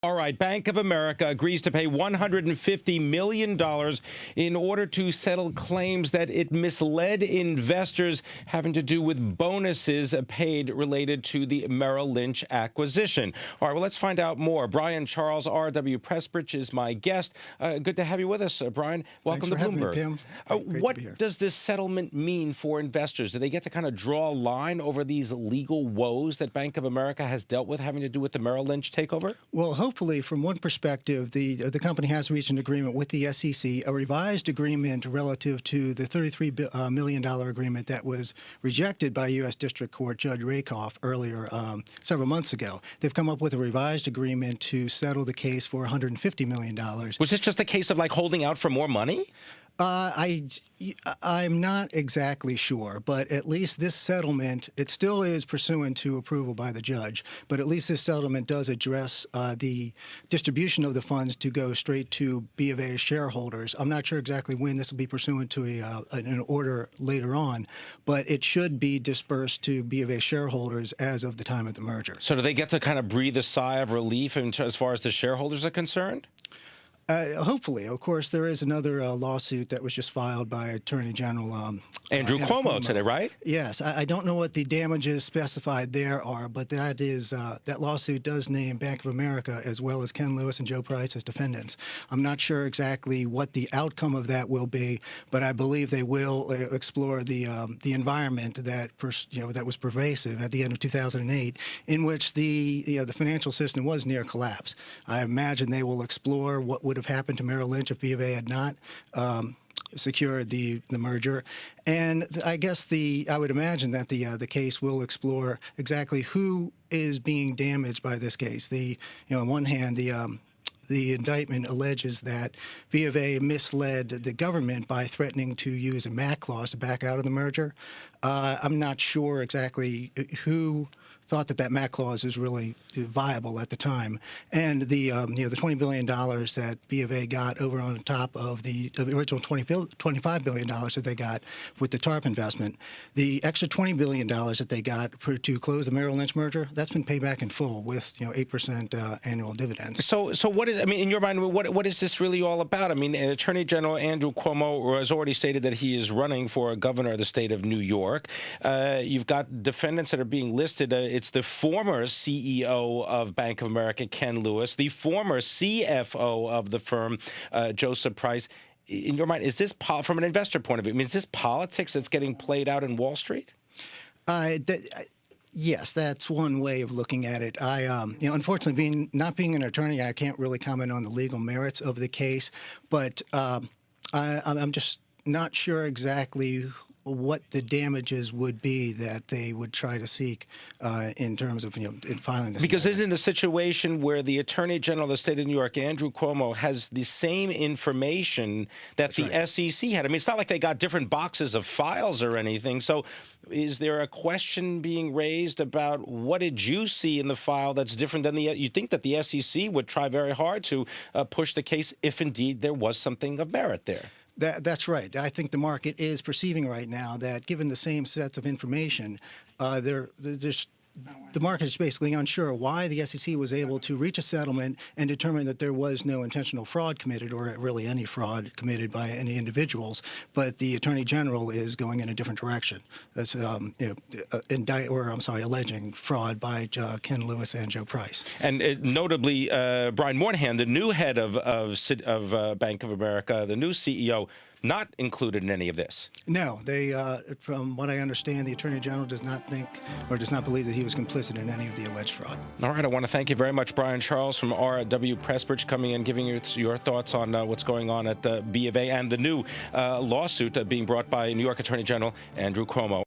All right, Bank of America agrees to pay $150 million in order to settle claims that it misled investors having to do with bonuses paid related to the Merrill Lynch acquisition. All right, well, let's find out more. Brian Charles, RW Pressprich, is my guest. Good to have you with us, Brian. Welcome to Bloomberg. Thanks for having me, Pimm. What does this settlement mean for investors? Do they get to kind of draw a line over these legal woes that Bank of America has dealt with having to do with the Merrill Lynch takeover? Well, hopefully, from one perspective, the company has reached an agreement with the SEC, a revised agreement relative to the $33 million agreement that was rejected by U.S. District Court Judge Rakoff earlier several months ago. They've come up with a revised agreement to settle the case for $150 million. Was this just a case of like holding out for more money? I'm not exactly sure, but at least this settlement, it still is pursuant to approval by the judge, but at least this settlement does address the distribution of the funds to go straight to B of A shareholders. I'm not sure exactly when this will be pursuant to an order later on, but it should be dispersed to B of A shareholders as of the time of the merger. So do they get to kind of breathe a sigh of relief as far as the shareholders are concerned? Hopefully. Of course, there is another lawsuit that was just filed by Attorney General Andrew Cuomo today, right? Yes. I don't know what the damages specified there are, but that is that lawsuit does name Bank of America as well as Ken Lewis and Joe Price as defendants. I'm not sure exactly what the outcome of that will be, but I believe they will explore the environment that that was pervasive at the end of 2008, in which the financial system was near collapse. I imagine they will explore what would have happened to Merrill Lynch if B of A had not secured the merger, and I guess I would imagine that the case will explore exactly who is being damaged by this case. On one hand, the indictment alleges that B of A misled the government by threatening to use a MAC clause to back out of the merger. I'm not sure exactly who thought that MAC clause is really viable at the time, and the $20 billion that B of A got over on top of the original $25 billion that they got with the TARP investment, the extra $20 billion that they got to close the Merrill Lynch merger, that's been paid back in full with 8% annual dividends. So what is, I mean, in your mind, what is this really all about? I mean, Attorney General Andrew Cuomo has already stated that he is running for governor of the state of New York. You've got defendants that are being listed. It's the former CEO of Bank of America, Ken Lewis, the former CFO of the firm, Joseph Price. In your mind, is this, from an investor point of view, I mean, is this politics that's getting played out in Wall Street? Yes, that's one way of looking at it. Unfortunately, not being an attorney, I can't really comment on the legal merits of the case, but I'm just not sure exactly what the damages would be that they would try to seek in terms of in filing this. Because isn't it a situation where the Attorney General of the state of New York, Andrew Cuomo, has the same information that the SEC had? I mean, it's not like they got different boxes of files or anything. So is there a question being raised about what did you see in the file that's different than you think that the SEC would try very hard to push the case if indeed there was something of merit there? That's right. I think the market is perceiving right now that given the same sets of information, the market is basically unsure why the SEC was able to reach a settlement and determine that there was no intentional fraud committed, or really any fraud committed by any individuals, but the Attorney General is going in a different direction. That's alleging fraud by Ken Lewis and Joe Price. And notably, Brian Moynihan, the new head of Bank of America, the new CEO, not included in any of this. No, they, from what I understand, the Attorney General does not think or does not believe that he was complicit in any of the alleged fraud. All right, I want to thank you very much, Brian Charles from RW Pressprich, coming in, giving your thoughts on what's going on at the B of A and the new lawsuit being brought by New York Attorney General Andrew Cuomo.